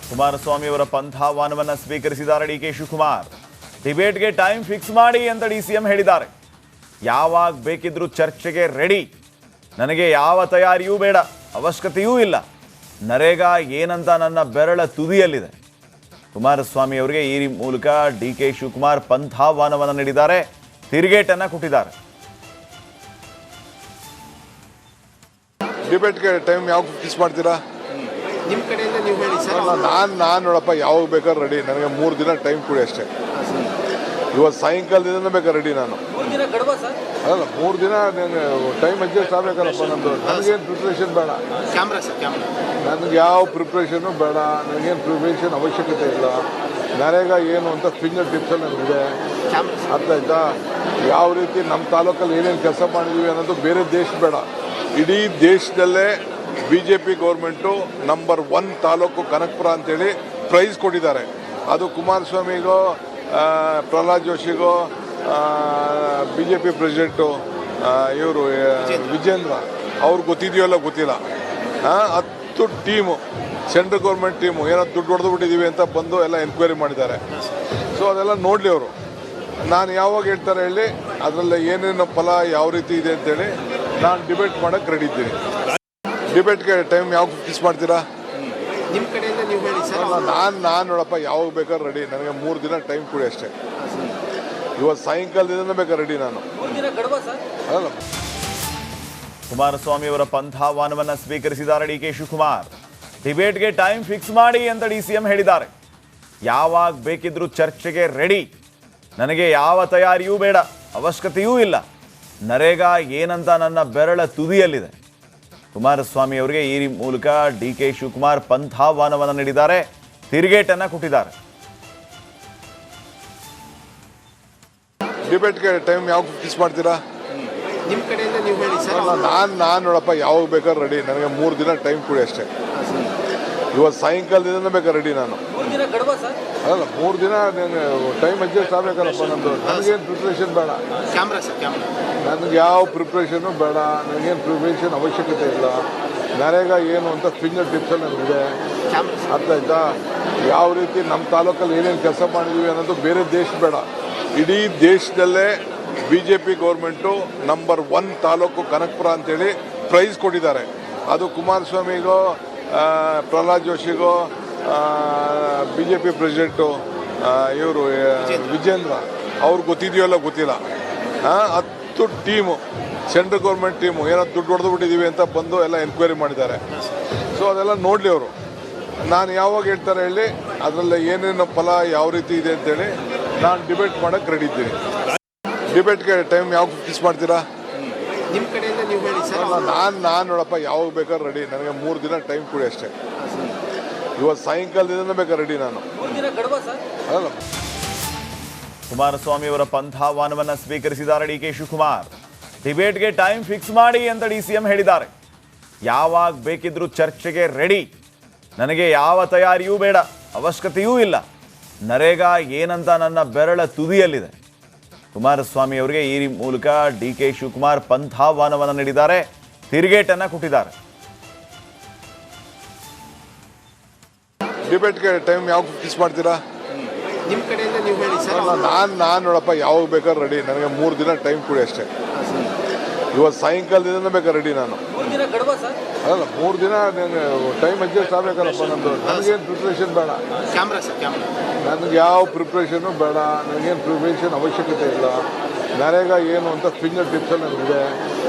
ಕುಮಾರಸ್ವಾಮಿ ಅವರ ಪಂಥಾಹ್ವಾನವನ್ನು ಸ್ವೀಕರಿಸಿದ್ದಾರೆ ಡಿಕೆ ಶಿವಕುಮಾರ್. ಡಿಬೇಟ್ಗೆ ಟೈಮ್ ಫಿಕ್ಸ್ ಮಾಡಿ ಅಂತ ಡಿಸಿಎಂ ಹೇಳಿದ್ದಾರೆ. ಯಾವಾಗ ಬೇಕಿದ್ರೂ ಚರ್ಚೆಗೆ ರೆಡಿ, ನನಗೆ ಯಾವ ತಯಾರಿಯೂ ಬೇಡ, ಅವಶ್ಯಕತೆಯೂ ಇಲ್ಲ. ನರೇಗಾ ಏನಂತ ನನ್ನ ಬೆರಳ ತುದಿಯಲ್ಲಿದೆ. ಕುಮಾರಸ್ವಾಮಿ ಅವರಿಗೆ ಈ ಮೂಲಕ ಡಿಕೆ ಶಿವಕುಮಾರ್ ಪಂಥಾಹ್ವಾನವನ್ನು ನೀಡಿದ್ದಾರೆ, ತಿರುಗೇಟನ್ನು ಕೊಟ್ಟಿದ್ದಾರೆ. ಡಿಬೇಟ್ಗೆ ಟೈಮ್ ಯಾವಾಗ ಫಿಕ್ಸ್ ಮಾಡ್ತೀರಾ? ನಿಮ್ಮ ಕಡೆಯಿಂದ ನೀವು ಹೇಳಿ ಸರ್. ನಾನು ನೋಡಪ್ಪ ಯಾವಾಗ ಬೇಕಾದ್ರೆ ರೆಡಿ. ನನಗೆ 3 ದಿನ ಟೈಮ್ ಕೊಡಿ ಅಷ್ಟೇ. ಇವತ್ತು ಸಾಯಂಕಾಲದಿಂದ ಬೇಕಾದ್ರೆ ರೆಡಿ ನಾನು. 3 ದಿನ ಗಡುವ ಸರ್? ಅಲ್ಲ, 3 ದಿನ ಟೈಮ್ ಅಡ್ಜಸ್ಟ್ ಆಗಬೇಕಲ್ಲಪ್ಪ. ನಂದು ನನಗೇನು ಪ್ರಿಪ್ರೇಷನ್ ಬೇಡ. Camera sir, camera. ನನಗೆ ಯಾವ ಪ್ರಿಪ್ರೇಷನು ಬೇಡ, ನನಗೇನು ಪ್ರಿಪ್ರೇಷನ್ ಅವಶ್ಯಕತೆ ಇಲ್ಲ. ನರೇಗಾ ಏನು ಅಂತ ಫಿಂಗರ್ ಟಿಪ್ಸಲ್ಲಿ ನನಗಿದೆ. ಅರ್ಥ ಆಯ್ತಾ? ಯಾವ ರೀತಿ ನಮ್ಮ ತಾಲೂಕಲ್ಲಿ ಏನೇನು ಕೆಲಸ ಮಾಡಿದ್ದೀವಿ ಅನ್ನೋದು ಬೇರೆ ದೇಶ ಬೇಡ. ಇಡೀ ದೇಶದಲ್ಲೇ BJP government number 1 taluk Kanakapura ಅಂತೇಳಿ ಪ್ರೈಸ್ ಕೊಟ್ಟಿದ್ದಾರೆ. ಅದು ಕುಮಾರಸ್ವಾಮಿಗೋ, ಪ್ರಹ್ಲಾದ್ ಜೋಶಿಗೋ, BJP ಪ್ರೆಸಿಡೆಂಟು ಇವರು ವಿಜೇಂದ್ರ ಅವ್ರಿಗೆ ಗೊತ್ತಿದೆಯಲ್ಲ ಗೊತ್ತಿಲ್ಲ. 10 ಟೀಮು, ಸೆಂಟ್ರಲ್ ಗೌರ್ಮೆಂಟ್ ಟೀಮು ಏನೋ ದುಡ್ಡು ಹೊಡೆದು ಬಿಟ್ಟಿದ್ದೀವಿ ಅಂತ ಬಂದು ಎಲ್ಲ ಎನ್ಕ್ವೈರಿ ಮಾಡಿದ್ದಾರೆ. ಸೊ ಅದೆಲ್ಲ ನೋಡಲಿ ಅವರು. ನಾನು ಯಾವಾಗ ಹೇಳ್ತಾರೆ ಹೇಳಿ, ಅದರಲ್ಲಿ ಏನೇನು ಫಲ ಯಾವ ರೀತಿ ಇದೆ ಅಂತೇಳಿ ನಾನು ಡಿಬೇಟ್ ಮಾಡೋಕ್ಕೆ ರೆಡಿ ಇದ್ದೀನಿ. ಡಿಬೇಟ್ಗೆ ಟೈಮ್ ಯಾವಾಗ ಫಿಕ್ಸ್ ಮಾಡ್ತೀರಾ? ನಿಮ್ಮ ಕಡೆಯಿಂದ ನೀವು ಹೇಳಿ ಸರ್. ನಾನು ನೋಡಪ್ಪ ಯಾವಾಗ ಬೇಕಾದ್ರೆ ರೆಡಿ. ನನಗೆ 3 ದಿನ ಟೈಮ್ ಕೊಡಿ ಅಷ್ಟೇ. ಇವತ್ತು ಸಾಯಂಕಾಲದಿಂದ ಬೇಕಾದ್ರೆ ರೆಡಿ ನಾನು. 3 ದಿನ ಗಡುವ ಸರ್? ಅಲ್ಲ. ಕುಮಾರಸ್ವಾಮಿ ಅವರ ಪಂಥಾಹ್ವಾನವನ್ನು ಸ್ವೀಕರಿಸಿದ್ದಾರೆ ಡಿಕೆ ಶಿವಕುಮಾರ್. ಡಿಬೇಟ್ಗೆ ಟೈಮ್ ಫಿಕ್ಸ್ ಮಾಡಿ ಅಂತ ಡಿಸಿಎಂ ಹೇಳಿದ್ದಾರೆ. ಯಾವಾಗ ಬೇಕಿದ್ರೂ ಚರ್ಚೆಗೆ ರೆಡಿ, ನನಗೆ ಯಾವ ತಯಾರಿಯೂ ಬೇಡ, ಅವಶ್ಯಕತೆಯೂ ಇಲ್ಲ. ನರೇಗಾ ಏನಂತ ನನ್ನ ಬೆರಳ ತುದಿಯಲ್ಲಿದೆ. ಕುಮಾರಸ್ವಾಮಿ ಅವರಿಗೆ ಈ ಮೂಲಕ ಡಿಕೆ ಶಿವಕುಮಾರ್ ಪಂಥಾಹ್ವಾನವನ್ನು ನೀಡಿದ್ದಾರೆ, ತಿರುಗೇಟನ್ನು ಕೊಟ್ಟಿದ್ದಾರೆ. ಡಿಬೇಟ್ಗೆ ಟೈಮ್ ಯಾವಾಗ ಫಿಕ್ಸ್ ಮಾಡ್ತೀರಾ? ನಿಮ್ಮ ಕಡೆಯಿಂದ ನೀವು ಹೇಳಿ ಸರ್. ನಾನು ನೋಡಪ್ಪ ಯಾವಾಗ ಬೇಕಾದ್ರೆ ರೆಡಿ. ನನಗೆ 3 ದಿನ ಟೈಮ್ ಕೊಡಿ ಅಷ್ಟೇ. ಇವತ್ತು ಸಾಯಂಕಾಲದಿಂದ ಬೇಕಾದ್ರೆ ರೆಡಿ ನಾನು. 3 ದಿನ ಗಡುವ ಸರ್? ಅಲ್ಲ, 3 ದಿನ ಟೈಮ್ ಅಡ್ಜಸ್ಟ್ ಆಗಬೇಕಲ್ಲಪ್ಪ. ನಂದು ನನಗೇನು ಪ್ರಿಪ್ರೇಷನ್ ಬೇಡ. Camera sir, camera. ನನಗೆ ಯಾವ ಪ್ರಿಪ್ರೇಷನು ಬೇಡ, ನನಗೇನು ಪ್ರಿಪ್ರೇಷನ್ ಅವಶ್ಯಕತೆ ಇಲ್ಲ. ನರೇಗಾ ಏನು ಅಂತ ಫಿಂಗರ್ ಟಿಪ್ಸಲ್ಲಿ ನನಗಿದೆ. ಅರ್ಥ ಆಯ್ತಾ? ಯಾವ ರೀತಿ ನಮ್ಮ ತಾಲೂಕಲ್ಲಿ ಏನೇನು ಕೆಲಸ ಮಾಡಿದ್ದೀವಿ ಅನ್ನೋದು ಬೇರೆ ದೇಶ ಬೇಡ. ಇಡೀ ದೇಶದಲ್ಲೇ BJP government number 1 taluk Kanakapura ಅಂತೇಳಿ ಪ್ರೈಸ್ ಕೊಟ್ಟಿದ್ದಾರೆ. ಅದು ಕುಮಾರಸ್ವಾಮಿಗೋ, ಪ್ರಹ್ಲಾದ್ ಜೋಶಿಗೋ, BJP ಪ್ರೆಸಿಡೆಂಟು ಇವರು ವಿಜೇಂದ್ರ ಅವ್ರಿಗೆ ಗೊತ್ತಿದೆಯಲ್ಲ ಗೊತ್ತಿಲ್ಲ. 10 ಟೀಮು, ಸೆಂಟ್ರಲ್ ಗೌರ್ಮೆಂಟ್ ಟೀಮು ಏನೋ ದುಡ್ಡು ಹೊಡೆದು ಬಿಟ್ಟಿದ್ದೀವಿ ಅಂತ ಬಂದು ಎಲ್ಲ ಎನ್ಕ್ವೈರಿ ಮಾಡಿದ್ದಾರೆ. ಸೊ ಅದೆಲ್ಲ ನೋಡಲಿ ಅವರು. ನಾನು ಯಾವಾಗ ಹೇಳ್ತಾರೆ ಹೇಳಿ, ಅದರಲ್ಲಿ ಏನೇನು ಫಲ ಯಾವ ರೀತಿ ಇದೆ ಅಂತೇಳಿ ನಾನು ಡಿಬೇಟ್ ಮಾಡೋಕ್ಕೆ ರೆಡಿ ಇದ್ದೀನಿ. ಡಿಬೇಟ್ಗೆ ಟೈಮ್ ಯಾವಾಗ ಫಿಕ್ಸ್ ಮಾಡ್ತೀರಾ? ನಿಮ್ಮ ಕಡೆಯಿಂದ ನೀವು ಹೇಳಿ ಸರ್. ನಾನು ನೋಡಪ್ಪ ಯಾವಾಗ ಬೇಕಾದ್ರೆ ರೆಡಿ. ನನಗೆ 3 ದಿನ ಟೈಮ್ ಕೊಡಿ ಅಷ್ಟೇ. ಇವತ್ತು ಸಾಯಂಕಾಲದಿಂದ ಬೇಕಾದ್ರೆ ರೆಡಿ ನಾನು. 3 ದಿನ ಗಡುವ ಸರ್? ಅಲ್ಲ. ಕುಮಾರಸ್ವಾಮಿ ಅವರ ಪಂಥಾಹ್ವಾನವನ್ನು ಸ್ವೀಕರಿಸಿದ್ದಾರೆ ಡಿಕೆ ಶಿವಕುಮಾರ್. ಡಿಬೇಟ್ಗೆ ಟೈಮ್ ಫಿಕ್ಸ್ ಮಾಡಿ ಅಂತ ಡಿಸಿಎಂ ಹೇಳಿದ್ದಾರೆ. ಯಾವಾಗ ಬೇಕಿದ್ರೂ ಚರ್ಚೆಗೆ ರೆಡಿ, ನನಗೆ ಯಾವ ತಯಾರಿಯೂ ಬೇಡ, ಅವಶ್ಯಕತೆಯೂ ಇಲ್ಲ. ನರೇಗಾ ಏನಂತ ನನ್ನ ಬೆರಳ ತುದಿಯಲ್ಲಿದೆ. ಕುಮಾರಸ್ವಾಮಿ ಅವರಿಗೆ ಈ ಮೂಲಕ ಡಿಕೆ ಶಿವಕುಮಾರ್ ಪಂಥಾಹ್ವಾನವನ್ನು ನೀಡಿದ್ದಾರೆ, ತಿರುಗೇಟನ್ನು ಕೊಟ್ಟಿದ್ದಾರೆ. ಡಿಬೇಟ್ಗೆ ಟೈಮ್ ಯಾವಾಗ ಫಿಕ್ಸ್ ಮಾಡ್ತೀರಾ? ನಿಮ್ಮ ಕಡೆಯಿಂದ ನೀವು ಹೇಳಿ ಸರ್. ನಾನು ನೋಡಪ್ಪ ಯಾವಾಗ ಬೇಕಾದ್ರೆ ರೆಡಿ. ನನಗೆ 3 ದಿನ ಟೈಮ್ ಕೊಡಿ ಅಷ್ಟೇ. ಇವತ್ತು ಸಾಯಂಕಾಲದಿಂದ ಬೇಕಾದ್ರೆ ರೆಡಿ ನಾನು. 3 ದಿನ ಗಡುವ ಸರ್? ಅಲ್ಲ, 3 ದಿನ ಟೈಮ್ ಅಡ್ಜಸ್ಟ್ ಆಗಬೇಕಲ್ಲಪ್ಪ. ನಂದು ನನಗೇನು ಪ್ರಿಪ್ರೇಷನ್ ಬೇಡ. Camera sir, camera. ನನಗೆ ಯಾವ ಪ್ರಿಪ್ರೇಷನು ಬೇಡ, ನನಗೇನು ಪ್ರಿಪ್ರೇಷನ್ ಅವಶ್ಯಕತೆ ಇಲ್ಲ. ನರೇಗಾ ಏನು ಅಂತ ಫಿಂಗರ್ ಟಿಪ್ಸಲ್ಲಿ ನನಗಿದೆ.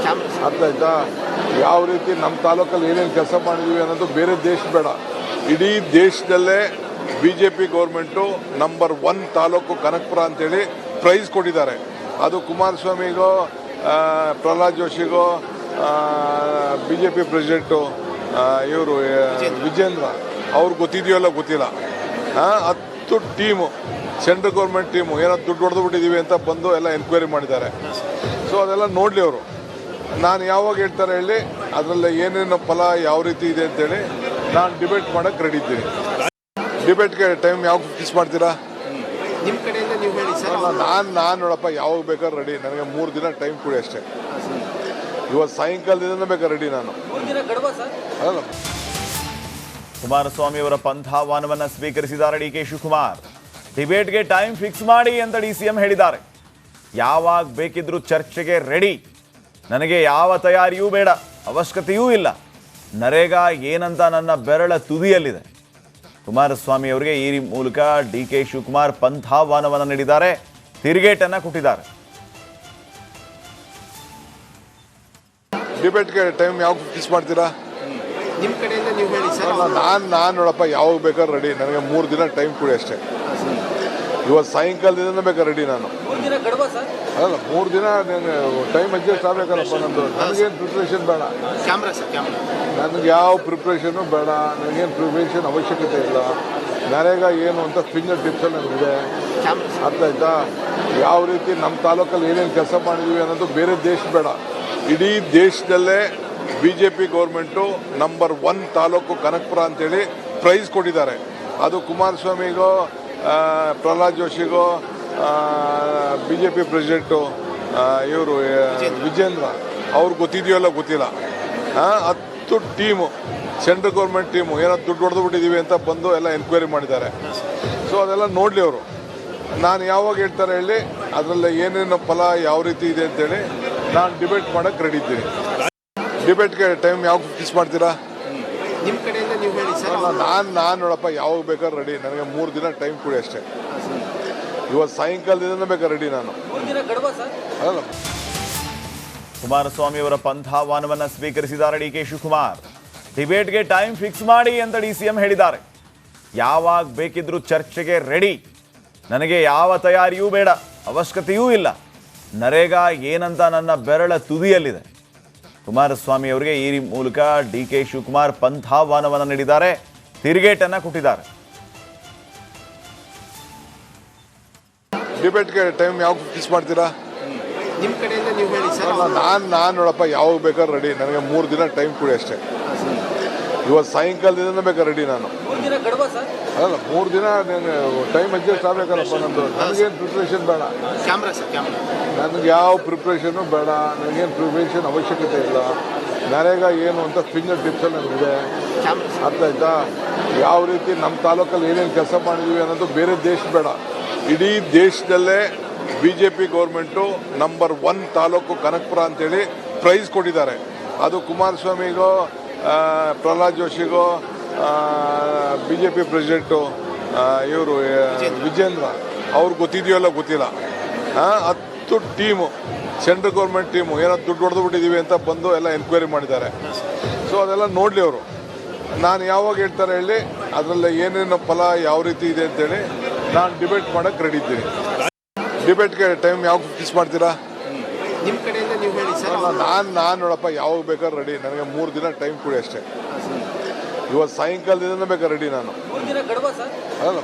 ಅರ್ಥ ಆಯ್ತಾ? ಯಾವ ರೀತಿ ನಮ್ಮ ತಾಲೂಕಲ್ಲಿ ಏನೇನು ಕೆಲಸ ಮಾಡಿದ್ದೀವಿ ಅನ್ನೋದು ಬೇರೆ ದೇಶ ಬೇಡ. ಇಡೀ ದೇಶದಲ್ಲೇ BJP government number 1 taluk Kanakapura ಅಂತೇಳಿ ಪ್ರೈಸ್ ಕೊಟ್ಟಿದ್ದಾರೆ. ಅದು ಕುಮಾರಸ್ವಾಮಿಗೋ, ಪ್ರಹ್ಲಾದ್ ಜೋಶಿಗೋ, BJP ಪ್ರೆಸಿಡೆಂಟು ಇವರು ವಿಜೇಂದ್ರ ಅವ್ರಿಗೆ ಗೊತ್ತಿದೆಯಲ್ಲ ಗೊತ್ತಿಲ್ಲ. 10 ಟೀಮು, ಸೆಂಟ್ರಲ್ ಗೌರ್ಮೆಂಟ್ ಟೀಮು ಏನೋ ದುಡ್ಡು ಹೊಡೆದು ಬಿಟ್ಟಿದ್ದೀವಿ ಅಂತ ಬಂದು ಎಲ್ಲ ಎನ್ಕ್ವೈರಿ ಮಾಡಿದ್ದಾರೆ. ಸೊ ಅದೆಲ್ಲ ನೋಡಲಿ ಅವರು. ನಾನು ಯಾವಾಗ ಹೇಳ್ತಾರೆ ಹೇಳಿ, ಅದರಲ್ಲಿ ಏನೇನು ಫಲ ಯಾವ ರೀತಿ ಇದೆ ಅಂತೇಳಿ ನಾನು ಡಿಬೇಟ್ ಮಾಡೋಕ್ಕೆ ರೆಡಿ ಇದ್ದೀನಿ. ಡಿಬೇಟ್ಗೆ ಟೈಮ್ ಯಾವಾಗ ಫಿಕ್ಸ್ ಮಾಡ್ತೀರಾ? ನಿಮ್ಮ ಕಡೆಯಿಂದ ನೀವು ಹೇಳಿ ಸರ್. ನಾನು ನೋಡಪ್ಪ ಯಾವಾಗ ಬೇಕಾದ್ರೆ ರೆಡಿ. ನನಗೆ 3 ದಿನ ಟೈಮ್ ಕೊಡಿ ಅಷ್ಟೇ. ಇವತ್ತು ಸಾಯಂಕಾಲದಿಂದ ಬೇಕಾದ್ರೆ ರೆಡಿ ನಾನು. 3 ದಿನ ಗಡುವ ಸರ್? ಅಲ್ಲ. ಕುಮಾರಸ್ವಾಮಿ ಅವರ ಪಂಥಾಹ್ವಾನವನ್ನು ಸ್ವೀಕರಿಸಿದ್ದಾರೆ ಡಿ ಕೆ ಶಿವಕುಮಾರ್. ಡಿಬೇಟ್ಗೆ ಟೈಮ್ ಫಿಕ್ಸ್ ಮಾಡಿ ಅಂತ ಡಿಸಿಎಂ ಹೇಳಿದ್ದಾರೆ. ಯಾವಾಗ ಬೇಕಿದ್ರೂ ಚರ್ಚೆಗೆ ರೆಡಿ. ನನಗೆ ಯಾವ ತಯಾರಿಯೂ ಬೇಡ, ಅವಶ್ಯಕತೆಯೂ ಇಲ್ಲ. ನರೇಗಾ ಏನಂತ ನನ್ನ ಬೆರಳ ತುದಿಯಲ್ಲಿದೆ. ಕುಮಾರಸ್ವಾಮಿ ಅವರಿಗೆ ಈ ಮೂಲಕ ಡಿ ಕೆ ಶಿವಕುಮಾರ್ ಪಂಥಾಹ್ವಾನವನ್ನು ನೀಡಿದ್ದಾರೆ, ತಿರುಗೇಟನ್ನು ಕೊಟ್ಟಿದ್ದಾರೆ. ಡಿಬೇಟ್ಗೆ ಟೈಮ್ ಯಾವಾಗ ಫಿಕ್ಸ್ ಮಾಡ್ತೀರಾ? ನಿಮ್ಮ ಕಡೆಯಿಂದ ನೀವು ಹೇಳಿ ಸರ್. ನಾನು ನೋಡಪ್ಪ ಯಾವಾಗ ಬೇಕಾದ್ರೆ ರೆಡಿ. ನನಗೆ 3 ದಿನ ಟೈಮ್ ಕೊಡಿ ಅಷ್ಟೇ. ಇವತ್ತು ಸಾಯಂಕಾಲದಿಂದ ಬೇಕಾದ್ರೆ ರೆಡಿ ನಾನು. 3 ದಿನ ಗಡುವ ಸರ್. ಅಲ್ಲ 3 ದಿನ ಟೈಮ್ ಅಡ್ಜಸ್ಟ್ ಆಗಬೇಕಲ್ಲಪ್ಪ ನಂದು. ನನಗೇನು ಪ್ರಿಪ್ರೇಷನ್ ಬೇಡ. Camera sir, camera. ನನಗೆ ಯಾವ ಪ್ರಿಪ್ರೇಷನು ಬೇಡ. ನನಗೇನು ಪ್ರಿಪ್ರೇಷನ್ ಅವಶ್ಯಕತೆ ಇಲ್ಲ. ನರೇಗಾ ಏನು ಅಂತ ಫಿಂಗರ್ ಟಿಪ್ಸಲ್ಲಿ ನನಗಿದೆ. Camera sir. ಅರ್ಥ ಆಯ್ತಾ? ಯಾವ ರೀತಿ ನಮ್ಮ ತಾಲೂಕಲ್ಲಿ ಏನೇನು ಕೆಲಸ ಮಾಡಿದ್ದೀವಿ ಅನ್ನೋದು ಬೇರೆ ದೇಶ ಬೇಡ. ಇಡೀ ದೇಶದಲ್ಲೇ BJP government number 1 taluk Kanakapura ಅಂತೇಳಿ ಪ್ರೈಸ್ ಕೊಟ್ಟಿದ್ದಾರೆ. ಅದು ಕುಮಾರಸ್ವಾಮಿಗೋ, ಪ್ರಹ್ಲಾದ್ ಜೋಶಿಗೋ, BJP ಪ್ರೆಸಿಡೆಂಟು ಇವರು ವಿಜೇಂದ್ರ ಅವ್ರಿಗೆ ಗೊತ್ತಿದೆಯಲ್ಲ ಗೊತ್ತಿಲ್ಲ. 10 ಟೀಮು, ಸೆಂಟ್ರಲ್ ಗೌರ್ಮೆಂಟ್ ಟೀಮು ಏನೋ ದುಡ್ಡು ಹೊಡೆದು ಬಿಟ್ಟಿದ್ದೀವಿ ಅಂತ ಬಂದು ಎಲ್ಲ ಎನ್ಕ್ವೈರಿ ಮಾಡಿದ್ದಾರೆ. ಸೊ ಅದೆಲ್ಲ ನೋಡಲಿ ಅವರು. ನಾನು ಯಾವಾಗ ಹೇಳ್ತಾರೆ ಹೇಳಿ, ಅದರಲ್ಲಿ ಏನೇನು ಫಲ ಯಾವ ರೀತಿ ಇದೆ ಅಂತೇಳಿ ನಾನು ಡಿಬೇಟ್ ಮಾಡೋಕ್ಕೆ ರೆಡಿ ಇದ್ದೀನಿ. ಡಿಬೇಟ್ಗೆ ಟೈಮ್ ಯಾವಾಗ ಫಿಕ್ಸ್ ಮಾಡ್ತೀರಾ? ನಿಮ್ಮ ಕಡೆಯಿಂದ ನೀವು ಹೇಳಿ ಸರ್. ನಾನು ನೋಡಪ್ಪ ಯಾವಾಗ ಬೇಕಾದ್ರೆ ರೆಡಿ. ನನಗೆ 3 ದಿನ ಟೈಮ್ ಕೊಡಿ ಅಷ್ಟೇ. ಇವತ್ತು ಸಾಯಂಕಾಲದಿಂದ ಬೇಕಾದ್ರೆ ರೆಡಿ ನಾನು. 3 ದಿನ ಗಡುವ ಸರ್. ಅಲ್ಲ ಕುಮಾರಸ್ವಾಮಿ ಅವರ ಪಂಥಾಹ್ವಾನವನ್ನು ಸ್ವೀಕರಿಸಿದ್ದಾರೆ ಡಿ ಕೆ ಶಿವಕುಮಾರ್. ಡಿಬೇಟ್ಗೆ ಟೈಮ್ ಫಿಕ್ಸ್ ಮಾಡಿ ಅಂತ ಡಿಸಿಎಂ ಹೇಳಿದ್ದಾರೆ. ಯಾವಾಗ ಬೇಕಿದ್ರೂ ಚರ್ಚೆಗೆ ರೆಡಿ. ನನಗೆ ಯಾವ ತಯಾರಿಯೂ ಬೇಡ, ಅವಶ್ಯಕತೆಯೂ ಇಲ್ಲ. ನರೇಗಾ ಏನಂತ ನನ್ನ ಬೆರಳ ತುದಿಯಲ್ಲಿದೆ. ಕುಮಾರಸ್ವಾಮಿ ಅವರಿಗೆ ಈ ಮೂಲಕ ಡಿ ಕೆ ಶಿವಕುಮಾರ್ ಪಂಥಾಹ್ವಾನವನ್ನು ನೀಡಿದ್ದಾರೆ, ತಿರುಗೇಟನ್ನು ಕೊಟ್ಟಿದ್ದಾರೆ. ಡಿಬೇಟ್ಗೆ ಟೈಮ್ ಯಾವಾಗ ಫಿಕ್ಸ್ ಮಾಡ್ತೀರಾ? ನಿಮ್ಮ ಕಡೆಯಿಂದ ನೀವು ಹೇಳಿ ಸರ್. ನಾನು ನೋಡಪ್ಪ ಯಾವಾಗ ಬೇಕಾದ್ರೆ ರೆಡಿ. ನನಗೆ 3 ದಿನ ಟೈಮ್ ಕೊಡಿ ಅಷ್ಟೇ. ಇವತ್ತು ಸಾಯಂಕಾಲದಿಂದ ಬೇಕಾದ್ರೆ ರೆಡಿ ನಾನು. 3 ದಿನ ಗಡುವ ಸರ್. ಅಲ್ಲ 3 ದಿನ ಟೈಮ್ ಅಡ್ಜಸ್ಟ್ ಆಗಬೇಕಲ್ಲಪ್ಪ ನಂದು. ನನಗೇನು ಪ್ರಿಪ್ರೇಷನ್ ಬೇಡ. Camera sir, camera. ನನಗೆ ಯಾವ ಪ್ರಿಪ್ರೇಷನು ಬೇಡ. ನನಗೇನು ಪ್ರಿಪ್ರೇಷನ್ ಅವಶ್ಯಕತೆ ಇಲ್ಲ. ನರೇಗಾ ಏನು ಅಂತ ಫಿಂಗರ್ ಟಿಪ್ಸಲ್ಲಿ ನನಗಿದೆ. Camera sir. ಅರ್ಥ ಆಯ್ತಾ? ಯಾವ ರೀತಿ ನಮ್ಮ ತಾಲೂಕಲ್ಲಿ ಏನೇನು ಕೆಲಸ ಮಾಡಿದ್ದೀವಿ ಅನ್ನೋದು ಬೇರೆ ದೇಶ ಬೇಡ. ಇಡೀ ದೇಶದಲ್ಲೇ BJP government number 1 taluk Kanakapura ಅಂತೇಳಿ ಪ್ರೈಸ್ ಕೊಟ್ಟಿದ್ದಾರೆ. ಅದು ಕುಮಾರಸ್ವಾಮಿಗೋ, ಪ್ರಹ್ಲಾದ್ ಜೋಶಿಗೋ, BJP ಪ್ರೆಸಿಡೆಂಟು ಇವರು ವಿಜೇಂದ್ರ ಅವ್ರಿಗೆ ಗೊತ್ತಿದೆಯಲ್ಲ ಗೊತ್ತಿಲ್ಲ. 10 ಟೀಮು, ಸೆಂಟ್ರಲ್ ಗೌರ್ಮೆಂಟ್ ಟೀಮು ಏನೋ ದುಡ್ಡು ಹೊಡೆದು ಬಿಟ್ಟಿದ್ದೀವಿ ಅಂತ ಬಂದು ಎಲ್ಲ ಎನ್ಕ್ವೈರಿ ಮಾಡಿದ್ದಾರೆ. ಸೊ ಅದೆಲ್ಲ ನೋಡಲಿ ಅವರು. ನಾನು ಯಾವಾಗ ಹೇಳ್ತಾರೆ ಹೇಳಿ, ಅದರಲ್ಲಿ ಏನೇನು ಫಲ ಯಾವ ರೀತಿ ಇದೆ ಅಂತೇಳಿ ನಾನು ಡಿಬೇಟ್ ಮಾಡೋಕ್ಕೆ ರೆಡಿ ಇದ್ದೀನಿ. ಡಿಬೇಟ್ಗೆ ಟೈಮ್ ಯಾವಾಗ ಫಿಕ್ಸ್ ಮಾಡ್ತೀರಾ? ನಿಮ್ಮ ಕಡೆಯಿಂದ ನೀವು ಹೇಳಿ ಸರ್. ನಾನು ನೋಡಪ್ಪ ಯಾವಾಗ ಬೇಕಾದ್ರೆ ರೆಡಿ. ನನಗೆ 3 ದಿನ ಟೈಮ್ ಕೊಡಿ ಅಷ್ಟೇ. ಇವತ್ತು ಸಾಯಂಕಾಲದಿಂದ ಬೇಕಾದ್ರೆ ರೆಡಿ ನಾನು. 3 ದಿನ ಗಡುವ ಸರ್. ಅಲ್ಲ